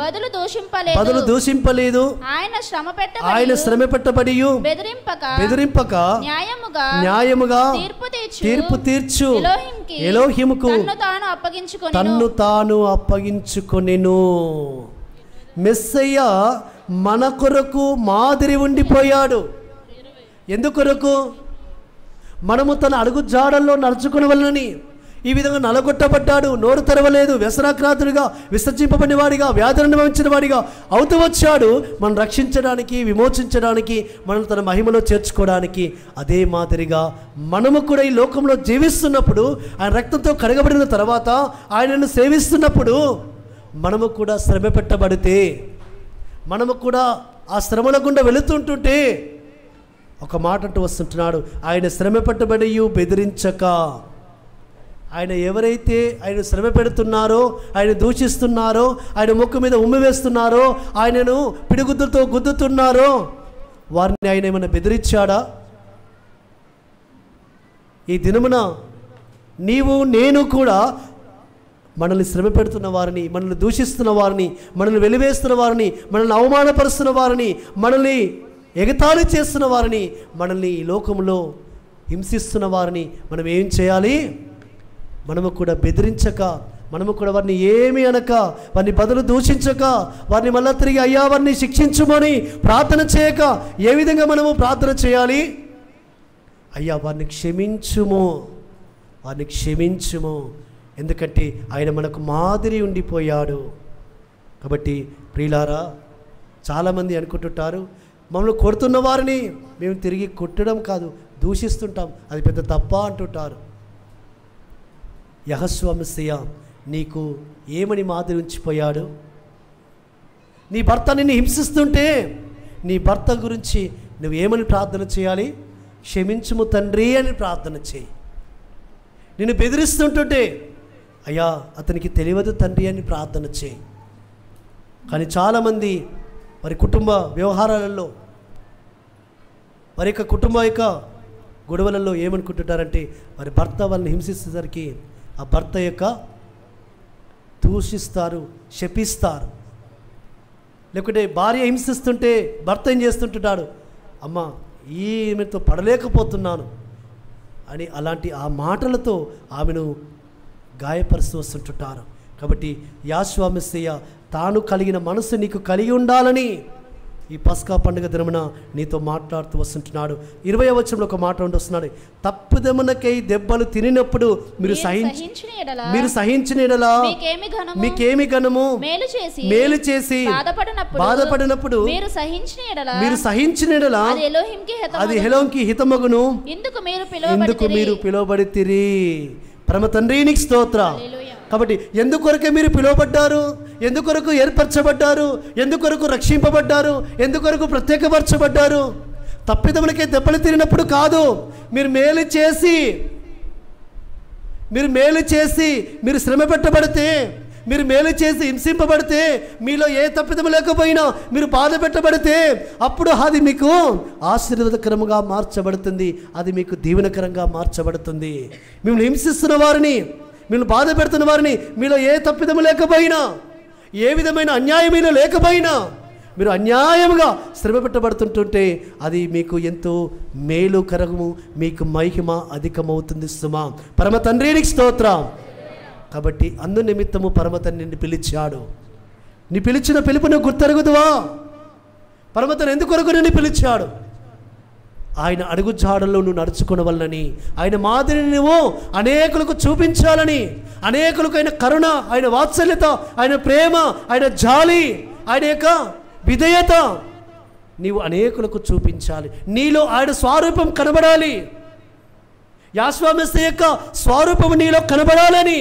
బదులు దూషింపలేదు. ఆయన శ్రమ పెట్టబడి బెదిరింపక న్యాయముగా తీర్పు తీర్చు ఎలోహిముకు తన్ను తాను అప్పగించుకొనెను. మెస్సయ్య మన కొరకు మాదిరి ఉండిపోయాడు. ఎందుకొరకు? మనము తన అడుగు జాడల్లో నడుచుకునవలనని ఈ విధంగా నలగొట్టబడ్డాడు. నోరు తెరవలేదు. వ్యసనాక్రాంతుడిగా, విసర్జింపబడినవాడిగా, వ్యాధులను అనుభవించిన వాడిగా అవుతూ వచ్చాడు. మనం రక్షించడానికి, విమోచించడానికి, మనం తన మహిమలో చేర్చుకోవడానికి. అదే మాదిరిగా మనము కూడా ఈ లోకంలో జీవిస్తున్నప్పుడు, ఆయన రక్తంతో కడగబడిన తర్వాత, ఆయనను సేవిస్తున్నప్పుడు మనము కూడా శ్రమ పెట్టబడితే, మనము కూడా ఆ శ్రమల గుండా వెళుతుంటుంటే ఒక మాట అంటూ వస్తుంటున్నాడు, ఆయన శ్రమ పెట్టబడి బెదిరించక. ఆయన ఎవరైతే ఆయన శ్రమ పెడుతున్నారో, ఆయన దూషిస్తున్నారో, ఆయన ముక్కు మీద ఉమ్మి వేస్తున్నారో, ఆయనను పిడిగుద్దులతో గుద్దుతున్నారో, వారిని ఆయన ఏమైనా బెదిరించాడా? ఈ దినమున నీవు నేను కూడా మనల్ని శ్రమ పెడుతున్న వారిని, మనల్ని దూషిస్తున్న వారిని, మనల్ని వెలివేస్తున్న వారిని, మనల్ని అవమానపరుస్తున్న వారిని, మనల్ని ఎగతాళి చేస్తున్న వారిని, మనల్ని ఈ లోకంలో హింసిస్తున్న వారిని మనం ఏం చేయాలి? మనము కూడా బెదిరించక, మనము కూడా వారిని ఏమీ అనక, వారిని బదులు దూషించక, వారిని మళ్ళా తిరిగి అయ్యా వారిని శిక్షించుమని ప్రార్థన చేయక, ఏ విధంగా మనము ప్రార్థన చేయాలి? అయ్యా వారిని క్షమించుము, వారిని క్షమించుము. ఎందుకంటే ఆయన మనకు మాదిరి ఉండిపోయాడు. కాబట్టి ప్రియులారా, చాలామంది అనుకుంటుంటారు మమ్మల్ని కొడుతున్న వారిని మేము తిరిగి కొట్టడం కాదు, దూషిస్తుంటాం. అది పెద్ద తప్ప అంటుంటారు. యెహోషువ మెస్సియా నీకు ఏమని మాదిరి ఉంచిపోయాడు? నీ భర్త నిన్ను హింసిస్తుంటే నీ భర్త గురించి నువ్వు ఏమని ప్రార్థన చేయాలి? క్షమించుము తండ్రి అని ప్రార్థన చేయి. నిన్ను బెదిరిస్తుంటుంటే అయ్యా అతనికి తెలియదు తండ్రి అని ప్రార్థన చేయి. కానీ చాలామంది వారి కుటుంబ వ్యవహారాలలో, వారి యొక్క కుటుంబ యొక్క గొడవలలో ఏమనుకుంటుంటారంటే వారి భర్త వాళ్ళని హింసిస్తేసరికి ఆ భర్త యొక్క దూషిస్తారు, శపిస్తారు. లేకుంటే భార్య హింసిస్తుంటే భర్త ఏం చేస్తుంటాడు? అమ్మ ఈమెతో పడలేకపోతున్నాను అని అలాంటి ఆ మాటలతో ఆమెను గాయపరుస్తూ వస్తుంటారు. కాబట్టి యెహోషువ మెస్సియా తాను కలిగిన మనసు నీకు కలిగి ఉండాలని ఈ పస్కా పండుగ దినమున నీతో మాట్లాడుతూ వస్తుంటున్నాడు. 20వ వచనంలో ఒక మాట వస్తున్నాడు. తప్పుదమునకై దెబ్బలు తినినప్పుడు మీరు సహించిన ఎడల మీకేమి ఘనము? మేలు చేసి బాధపడినప్పుడు మీరు సహించిన ఎడల అది ఎలోహింకి హితమగును. ఇందుకు మీరు పిలువబడితిరి. పరమ తండ్రి నీకు స్తోత్రం. కాబట్టి ఎందుకొరకే మీరు పిలువబడ్డారు? ఎందుకొరకు ఏర్పరచబడ్డారు? ఎందుకొరకు రక్షింపబడ్డారు? ఎందుకొరకు ప్రత్యేకపరచబడ్డారు? తప్పిదములకే దెబ్బలు తిరిగినప్పుడు కాదు, మీరు మేలు చేసి మీరు శ్రమ పెట్టబడితే, మీరు మేలు చేసి హింసింపబడితే, మీలో ఏ తప్పిదము లేకపోయినా మీరు బాధ పెట్టబడితే అప్పుడు అది మీకు ఆశీర్వాదకరంగా మార్చబడుతుంది, అది మీకు దీవెనకరంగా మార్చబడుతుంది. మిమ్మల్ని హింసిస్తున్న వారిని, మిమ్మల్ని బాధ పెడుతున్న వారిని, మీలో ఏ తప్పిదము లేకపోయినా, ఏ విధమైన అన్యాయమైన లేకపోయినా మీరు అన్యాయంగా శ్రమ పెట్టబడుతుంటుంటే అది మీకు ఎంతో మేలుకరము, మీకు మహిమ అధికమవుతుంది సుమా. పరమ తండ్రికి స్తోత్రం. కాబట్టి అందు నిమిత్తము పరమ తండ్రి నిన్ను పిలిచాడు. నీ పిలిచిన పిలుపును గుర్తెరుగుదువా? పరమ తండ్రి ఎందుకొరకు నిన్ను పిలిచాడు? ఆయన అడుగు జాడల్లో నువ్వు నడుచుకునవలనని, ఆయన మాదిరిని నువ్వు అనేకులకు చూపించాలని, అనేకులకు ఆయన కరుణ, ఆయన వాత్సల్యత, ఆయన ప్రేమ, ఆయన జాలి, ఆయన యొక్క విధేయత నీవు అనేకులకు చూపించాలి. నీలో ఆయన స్వరూపం కనబడాలి. యెహోషువ మెస్సియా యొక్క స్వరూపం నీలో కనబడాలని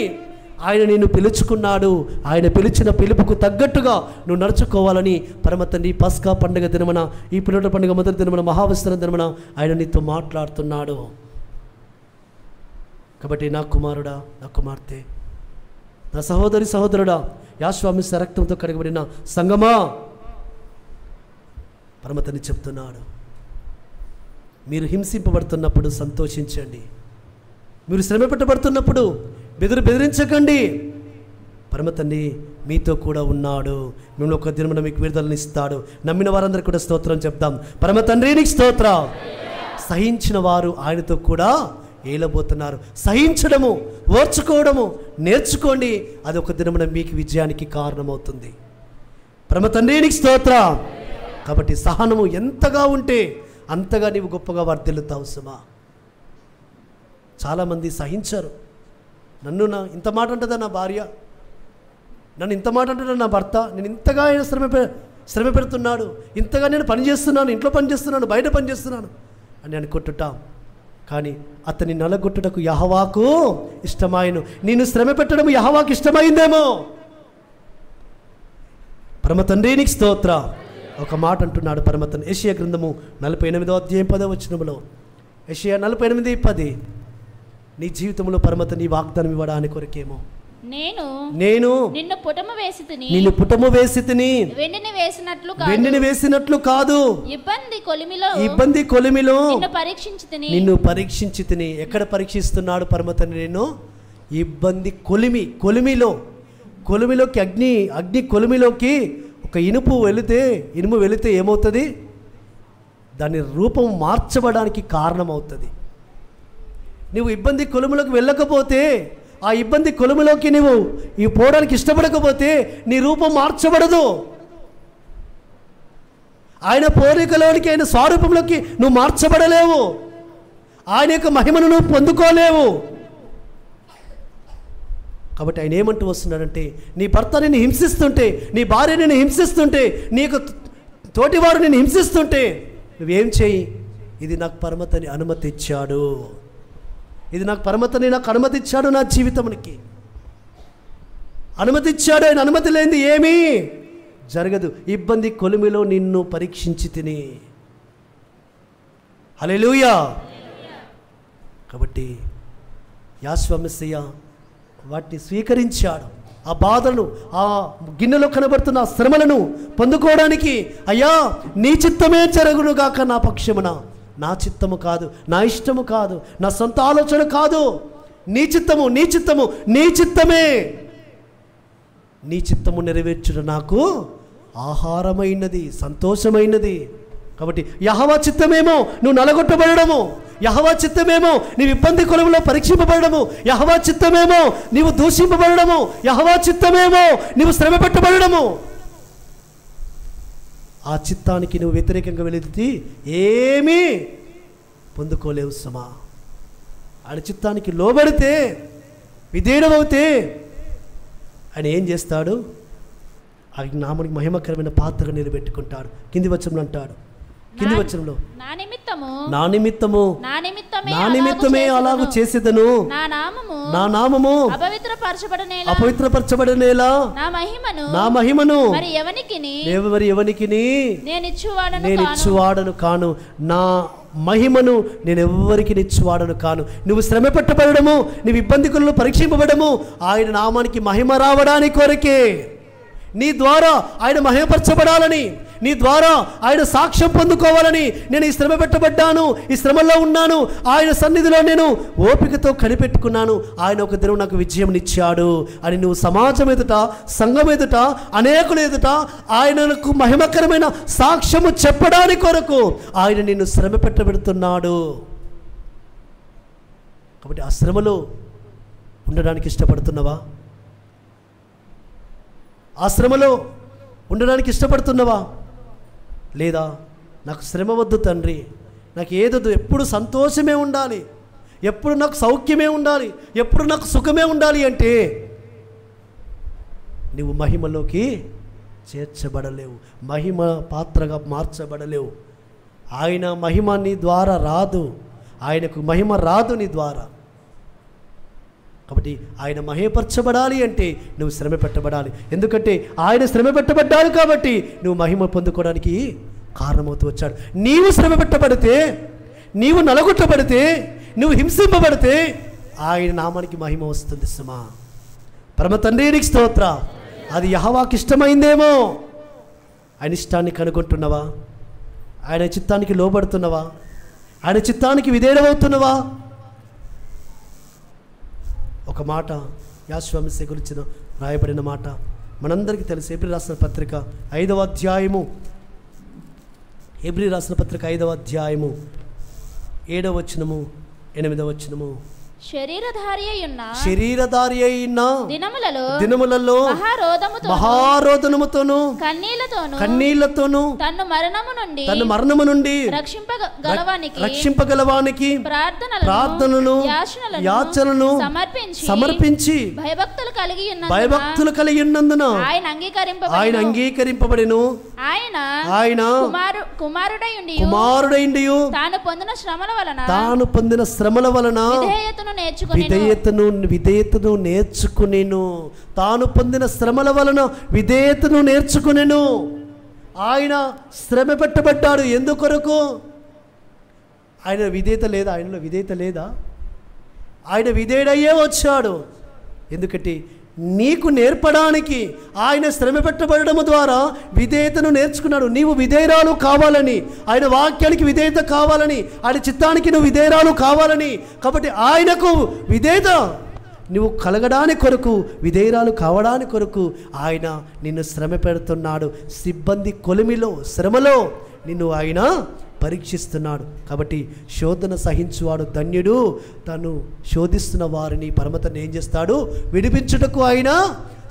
ఆయన నిన్ను పిలుచుకున్నాడు. ఆయన పిలిచిన పిలుపుకు తగ్గట్టుగా నువ్వు నడుచుకోవాలని పరమ తండ్రి పస్కా పండుగ దినమున, ఈ పిల్లల పండుగ మొదటి దినమున, మహావిస్తరణ దినమున ఆయన నీతో మాట్లాడుతున్నాడు. కాబట్టి నా కుమారుడా, నా కుమార్తె, నా సహోదరి సహోదరుడా, యెహోషువ మెస్సియా రక్తంతో కడగబడిన సంగమా, పరమ తండ్రి చెప్తున్నాడు, మీరు హింసింపబడుతున్నప్పుడు సంతోషించండి, మీరు శ్రమ పెట్టబడుతున్నప్పుడు బెదిరించకండి. పరమ తండ్రి మీతో కూడా ఉన్నాడు. మేము ఒక దినమున మీకు విడుదలని ఇస్తాడు. నమ్మిన వారందరికీ కూడా స్తోత్రం చెప్దాం. పరమ తండ్రి నీకు స్తోత్రం. సహించిన వారు ఆయనతో కూడా ఏలబోతున్నారు. సహించడము, ఓర్చుకోవడము నేర్చుకోండి. అది ఒక దినమున మీకు విజయానికి కారణమవుతుంది. పరమ తండ్రి నీకు స్తోత్రం. కాబట్టి సహనము ఎంతగా ఉంటే అంతగా నీవు గొప్పగా వర్ధిల్లుతావు సుమా. చాలామంది సహించరు. నన్ను ఇంత మాట అంటుందా నా భార్య, నన్ను ఇంత మాట అంటున్నా నా భర్త, నేను ఇంతగా ఆయన శ్రమ పెడుతున్నాడు, ఇంతగా నేను పని చేస్తున్నాను, ఇంట్లో పని చేస్తున్నాను, బయట పని చేస్తున్నాను అని అనుకుంటుంటాం. కానీ అతని నలగొట్టుటకు యెహోవాకు ఇష్టమాయను. నేను శ్రమ పెట్టడం యెహోవాకు ఇష్టమైందేమో. పరమ తండ్రి నీకు స్తోత్రం. ఒక మాట అంటున్నాడు పరమ తండ్రి. యెషయా గ్రంథము 48వ అధ్యాయం 10వ వచనములో, యెషయా 48:10, నీ జీవితంలో పరమ తండ్రి వాగ్దానం ఇవ్వడానికి కొరకేమో నేను నిన్ను పుటము వేసితిని, వెండిని వేసినట్లు కాదు, ఇబ్బంది కొలిమిలో నిన్ను పరీక్షించితిని. ఎక్కడ పరీక్షిస్తున్నాడు పరమ తండ్రి? నేను ఇబ్బంది కొలిమిలోకి అగ్ని కొలిమిలోకి ఒక ఇనుము వెళితే ఏమవుతుంది? దాని రూపం మార్చబడానికి కారణమవుతుంది. నువ్వు ఇబ్బంది కొలుములోకి వెళ్ళకపోతే, ఆ ఇబ్బంది కొలుములోకి నువ్వు పోవడానికి ఇష్టపడకపోతే నీ రూపం మార్చబడదు. ఆయన పోలికలోనికి, ఆయన స్వరూపంలోకి నువ్వు మార్చబడలేవు. ఆయన యొక్క మహిమను నువ్వు పొందుకోలేవు. కాబట్టి ఆయన ఏమంటూ వస్తున్నాడంటే, నీ భర్త నిన్ను హింసిస్తుంటే, నీ భార్య నిన్ను హింసిస్తుంటే, నీకు తోటివారు నిన్ను హింసిస్తుంటే నువ్వేం చేయి, ఇది నాకు పరమతని అనుమతి ఇచ్చాడు, ఇది నాకు పరమతని నాకు అనుమతి ఇచ్చాడు, నా జీవితానికి అనుమతి ఇచ్చాడు. ఆయన అనుమతి లేనిది ఏమీ జరగదు. ఇబ్బంది కొలిమిలో నిన్ను పరీక్షించి తిని. హల్లెలూయా. కాబట్టి యేసు మెస్సీయ వాటిని స్వీకరించాడు. ఆ బాధలను, ఆ గిన్నెలో కనబడుతున్న ఆ శ్రమలను పొందుకోవడానికి, అయ్యా నీ చిత్తమే జరుగునుగాక నా పక్షమున, నా చిత్తము కాదు, నా ఇష్టము కాదు, నా సొంత ఆలోచన కాదు, నీ చిత్తము, నీ చిత్తము, నీ చిత్తమే, నీ చిత్తము నెరవేర్చుట నాకు ఆహారమైనది, సంతోషమైనది. కాబట్టి యెహోవా చిత్తమేమో నువ్వు నలగొట్టబడము, యెహోవా చిత్తమేమో నీవు ఇబ్బంది కొలువులో పరీక్షింపబడము, యెహోవా చిత్తమేమో నీవు దూషింపబడము, యెహోవా చిత్తమేమో నీవు శ్రమ పెట్టబడము. ఆ చిత్తానికి నువ్వు వ్యతిరేకంగా వెళితే ఏమీ పొందుకోలేవు సమా. ఆయన చిత్తానికి లోబడితే, విధేయుడవుతే ఆయన ఏం చేస్తాడు? ఆయన నామానికి మహిమకరమైన పాత్రగా నిలబెట్టుకుంటాడు. కింది వచనంలో అంటాడు, కింది వచనంలో నా నిమిత్తమే అలాగూ చేసేదను, నా నామము అపవిత్రపరచబడనేలా నా మహిమను మరి ఎవనికిని నేనిచ్చువాడను కాను, నా మహిమను నేను ఎవరికి నిచ్చువాడను కాను. నువ్వు శ్రమ పెట్టబడము, నువ్వు ఇబ్బందికులను పరీక్షింపబడము ఆయన నామానికి మహిమ రావడానికి కొరకే. నీ ద్వారా ఆయన మహిమపరచబడాలని, నీ ద్వారా ఆయన సాక్ష్యం పొందుకోవాలని నేను ఈ శ్రమ పెట్టబడ్డాను, ఈ శ్రమల్లో ఉన్నాను, ఆయన సన్నిధిలో నేను ఓపికతో కనిపెట్టుకున్నాను, ఆయన ఒక దినం నాకు విజయం ఇచ్చాడు అని నువ్వు సమాజం ఎదుట, సంఘం ఎదుట, అనేకుల ఎదుట ఆయనకు మహిమకరమైన సాక్ష్యము చెప్పడానికి కొరకు ఆయన నిన్ను శ్రమ పెట్టబెడుతున్నాడు. కాబట్టి ఆ శ్రమలో ఉండడానికి ఇష్టపడుతున్నావా? ఆ శ్రమలో ఉండడానికి ఇష్టపడుతున్నావా? లేదా నాకు శ్రమ వద్దు తండ్రి, నాకు ఏదొద్దు, ఎప్పుడు సంతోషమే ఉండాలి, ఎప్పుడు నాకు సౌఖ్యమే ఉండాలి, ఎప్పుడు నాకు సుఖమే ఉండాలి అంటే నువ్వు మహిమలోకి చేర్చబడలేవు, మహిమ పాత్రగా మార్చబడలేవు. ఆయన మహిమ నీ ద్వారా రాదు, ఆయనకు మహిమ రాదు నీ ద్వారా. కాబట్టి ఆయన మహిమపరచబడాలి అంటే నువ్వు శ్రమ పెట్టబడాలి. ఎందుకంటే ఆయన శ్రమ పెట్టబడ్డాడు కాబట్టి నువ్వు మహిమ పొందుకోవడానికి కారణమవుతూ వచ్చాడు. నీవు శ్రమ పెట్టబడితే, నీవు నలగొట్టబడితే, నువ్వు హింసింపబడితే ఆయన నామానికి మహిమ వస్తుంది సుమా. పరమ తండ్రికి స్తోత్ర. అది యెహోవాకి ఇష్టమైందేమో. ఆయన ఇష్టాన్ని కనుగొంటున్నావా? ఆయన చిత్తానికి లోబడుతున్నావా? ఆయన చిత్తానికి విధేయుడవుతున్నావా? ఒక మాట యేసు మెస్సీయ గురించి రాయబడిన మాట మనందరికీ తెలుసు. హెబ్రీ రాసిన పత్రిక 5వ అధ్యాయము, హెబ్రీ రాసిన పత్రిక 5వ అధ్యాయము 7వ వచనము 8వ వచనము. శరీరధారి అయిన దినములలో మహారోదనముతోను కన్నీళ్లతోను తన మరణము నుండి రక్షింపగలవానికి ప్రార్థనలను యాచనలను సమర్పించి భయభక్తులు కలిగి ఉన్నందున ఆయన అంగీకరింపబడెను. ఆయన కుమారుడైండి తాను పొందిన శ్రమల వలన విధేయతను నేర్చుకునేను. తాను పొందిన శ్రమల వలన విధేయతను నేర్చుకునేను. ఆయన శ్రమ పెట్టబడ్డాడు ఎందుకొరకు? ఆయన విధేయత లేదా? ఆయనలో విధేయత లేదా? ఆయన విధేయుడయ్యే వచ్చాడు. ఎందుకంటే నీకు నేర్పడానికి ఆయన శ్రమ పెట్టబడడం ద్వారా విధేయతను నేర్చుకున్నాడు. నీవు విధేయరాలు కావాలని, ఆయన వాక్యానికి విధేయత కావాలని, ఆయన చిత్తానికి నువ్వు విధేయరాలు కావాలని, కాబట్టి ఆయనకు విధేయత నువ్వు కలగడానికి కొరకు, విధేయరాలు కావడానికి కొరకు ఆయన నిన్ను శ్రమ పెడుతున్నాడు. సిబ్బంది కొలిమిలో, శ్రమలో నిన్ను ఆయన పరీక్షిస్తున్నాడు. కాబట్టి శోధన సహించువాడు ధన్యుడు, తను శోధిస్తున్న వారిని పరమతను ఏం చేస్తాడు? విడిపించుటకు ఆయన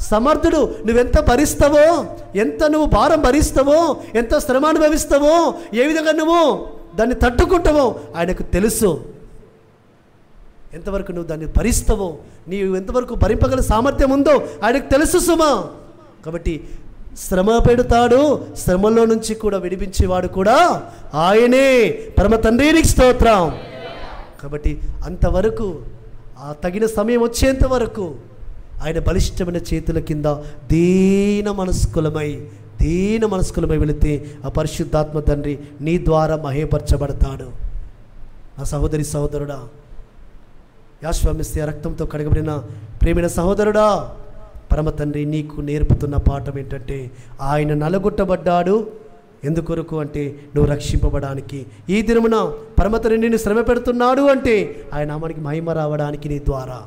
సమర్థుడు. నువ్వెంత భరిస్తావో, ఎంత నువ్వు భారం భరిస్తావో, ఎంత శ్రమ అనుభవిస్తావో, ఏ విధంగా నువ్వు దాన్ని తట్టుకుంటావో ఆయనకు తెలుసు. ఎంతవరకు నువ్వు దాన్ని భరిస్తావో, నీవు ఎంతవరకు భరింపగల సామర్థ్యం ఉందో ఆయనకు తెలుసు సుమా. కాబట్టి శ్రమ పెడతాడు, శ్రమలో నుంచి కూడా విడిపించేవాడు కూడా ఆయనే. పరమ తండ్రికి స్తోత్రం. కాబట్టి అంతవరకు ఆ తగిన సమయం వచ్చేంత వరకు ఆయన బలిష్టమైన చేతుల కింద దీన మనస్కులమై వెళితే ఆ పరిశుద్ధాత్మ తండ్రి నీ ద్వారా మహేపరచబడతాడు. నా సహోదరి సహోదరుడా, యాశ్వామిస్య రక్తంతో కడగబడిన ప్రేమైన సహోదరుడా, పరమ తండ్రి నీకు నేర్పుతున్న పాఠం ఏంటంటే ఆయన నలగొట్టబడ్డాడు. ఎందుకొరకు అంటే నువ్వు రక్షింపబడానికి. ఈ దినమున పరమ తండ్రి నిన్ను శ్రమ పెడుతున్నాడు అంటే ఆయన నామానికి మహిమ రావడానికి నీ ద్వారా.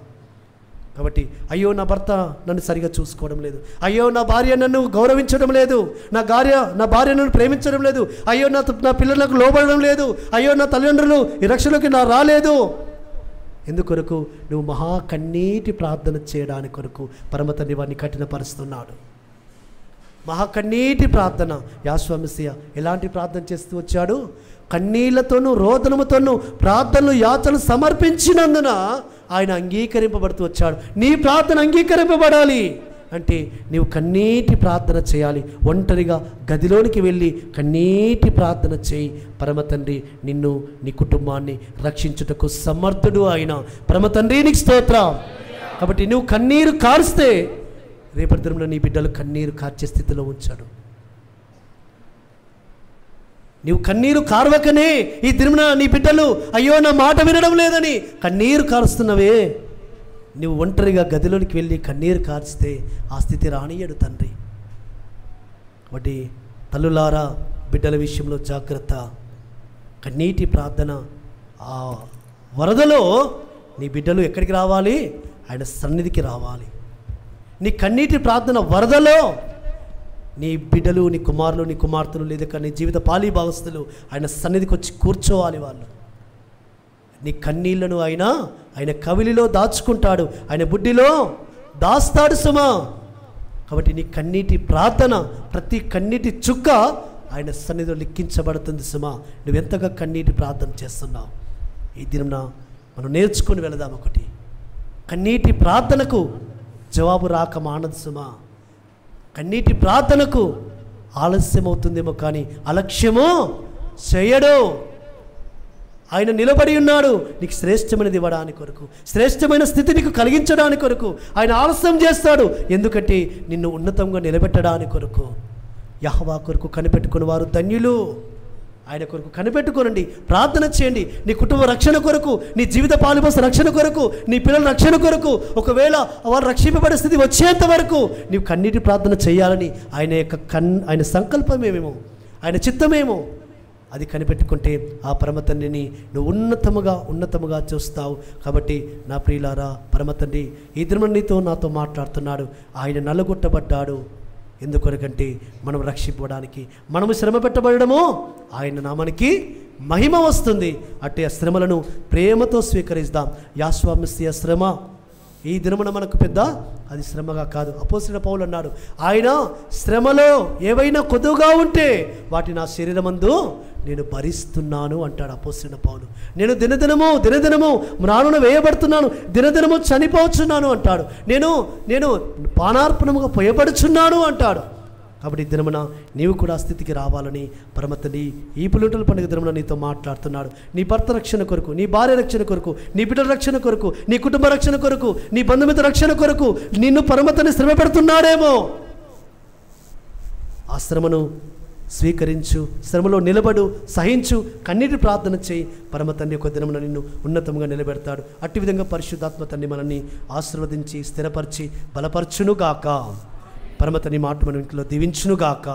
కాబట్టి అయ్యో నా భర్త నన్ను సరిగా చూసుకోవడం లేదు, అయ్యో నా భార్య నన్ను గౌరవించడం లేదు, నా భార్య నన్ను ప్రేమించడం లేదు, అయ్యో నా పిల్లలకు లోబడడం లేదు, అయ్యో నా తల్లిదండ్రులు ఈ రక్షణలోకి నా రాలేదు. ఎందుకొరకు నువ్వు మహా కన్నీటి ప్రార్థన చేయడానికి కొరకు పరమ తండ్రి వారిని కఠినపరుస్తున్నాడు. మహా కన్నీటి ప్రార్థన. యాశ్వామిస్య ఎలాంటి ప్రార్థన చేస్తూ వచ్చాడు? కన్నీళ్లతోనూ రోదనముతోనూ ప్రార్థనలు యాచనలు సమర్పించినందున ఆయన అంగీకరింపబడుతూ వచ్చాడు. నీ ప్రార్థన అంగీకరింపబడాలి అంటే నీవు కన్నీటి ప్రార్థన చేయాలి. ఒంటరిగా గదిలోనికి వెళ్ళి కన్నీటి ప్రార్థన చేయి. పరమ తండ్రి నిన్ను నీ కుటుంబాన్ని రక్షించుటకు సమర్థుడు ఆయన. పరమ తండ్రి నీకు స్తోత్రం. కాబట్టి నువ్వు కన్నీరు కారుస్తే రేపటి దినంలో నీ బిడ్డలు కన్నీరు కార్చే స్థితిలో ఉంచాడు. నీవు కన్నీరు కార్వకనే ఈ దినమున నీ బిడ్డలు అయ్యో నా మాట వినడం లేదని కన్నీరు కారుస్తున్నవే. నువ్వు ఒంటరిగా గదిలోనికి వెళ్ళి కన్నీరు కార్చితే ఆ స్థితి రానియడు తండ్రి. కాబట్టి తల్లులారా, బిడ్డల విషయంలో జాగ్రత్త. కన్నీటి ప్రార్థన. ఆ వరదలో నీ బిడ్డలు ఎక్కడికి రావాలి? ఆయన సన్నిధికి రావాలి. నీ కన్నీటి ప్రార్థన వరదలో నీ బిడ్డలు, నీ కుమారులు, నీ కుమార్తెలు, లేదా నీ జీవిత పాలిభాగస్తులు ఆయన సన్నిధికి వచ్చి కూర్చోవాలి. వాళ్ళు నీ కన్నీళ్లను ఆయన కవిలిలో దాచుకుంటాడు, ఆయన బుడ్డిలో దాస్తాడు సుమా. కాబట్టి నీ కన్నీటి ప్రార్థన, ప్రతి కన్నీటి చుక్క ఆయన సన్నిధిలో లిఖించబడుతుంది సుమా. నువ్వెంతగా కన్నీటి ప్రార్థన చేస్తున్నావు ఈ దినమున మనం నేర్చుకొని వెళదాం. ఒకటి, కన్నీటి ప్రార్థనకు జవాబు రాక మానదు సుమా. కన్నీటి ప్రార్థనకు ఆలస్యం అవుతుందేమో కానీ అలక్ష్యమో చేయడు. ఆయన నిలబడి ఉన్నాడు నీకు శ్రేష్టమైనది ఇవ్వడానికి కొరకు, శ్రేష్టమైన స్థితి నీకు కలిగించడానికి కొరకు. ఆయన ఆలస్యం చేస్తాడు ఎందుకంటే నిన్ను ఉన్నతంగా నిలబెట్టడానికి కొరకు. యెహోవా కొరకు కనిపెట్టుకుని వారు ధన్యులు. ఆయన కొరకు కనిపెట్టుకోనండి, ప్రార్థన చేయండి. నీ కుటుంబ రక్షణ కొరకు, నీ జీవిత పాలిభాస రక్షణ కొరకు, నీ పిల్లల రక్షణ కొరకు, ఒకవేళ వారు రక్షింపబడే స్థితి వచ్చేంత వరకు నీవు కన్నీటి ప్రార్థన చేయాలని ఆయన సంకల్పమేమేమో, ఆయన చిత్తమేమో అది కనిపెట్టుకుంటే ఆ పరమ తండ్రిని నువ్వు ఉన్నతముగా చూస్తావు. కాబట్టి నా ప్రియులారా, పరమ తండ్రి ఈ దినం నీతో నాతో మాట్లాడుతున్నాడు. ఆయన నలగొట్టబడ్డాడు ఎందుకొరకంటే మనం రక్షింపడానికి, మనము శ్రమ పెట్టబడము ఆయన నామానికి మహిమ వస్తుంది. అట్టే ఆ శ్రమలను ప్రేమతో స్వీకరిస్తాం. యాశ్వామిస్య శ్రమ ఈ దినమున మనకు పెద్ద అది శ్రమగా కాదు. అపోస్తలుడైన పౌలు అన్నాడు, ఆయన శ్రమలో ఏవైనా కొద్దుగా ఉంటే వాటి నా శరీరమందు నేను భరిస్తున్నాను అంటాడు అపోస్తలుడైన పౌలు. నేను దినదినము మ్రానున వేయబడుతున్నాను, దినదినము చనిపోవచ్చున్నాను అంటాడు. నేను పానార్పణముగా పోయబడుచున్నాను అంటాడు. కాబట్టి ఈ దినమున నీవు కూడా ఆ స్థితికి రావాలని పరమ తండ్రి ఈ పులిటల పండుగ దినమున నీతో మాట్లాడుతున్నాడు. నీ భర్త రక్షణ కొరకు, నీ భార్య రక్షణ కొరకు, నీ బిడ్డల రక్షణ కొరకు, నీ కుటుంబ రక్షణ కొరకు, నీ బంధుమిత్ర రక్షణ కొరకు నిన్ను పరమ తండ్రి శ్రమ పెడుతున్నాడేమో. ఆ శ్రమను స్వీకరించు, శ్రమలో నిలబడు, సహించు, కన్నీటి ప్రార్థన చేయి. పరమ తండ్రి ఒక దినమున నిన్ను ఉన్నతంగా నిలబెడతాడు. అట్టి విధంగా పరిశుద్ధాత్మ తండ్రి మనల్ని ఆశీర్వదించి స్థిరపరిచి బలపరచునుగాక. పరమ తండ్రి మాట మన ఇంట్లో దీవించునుగాక.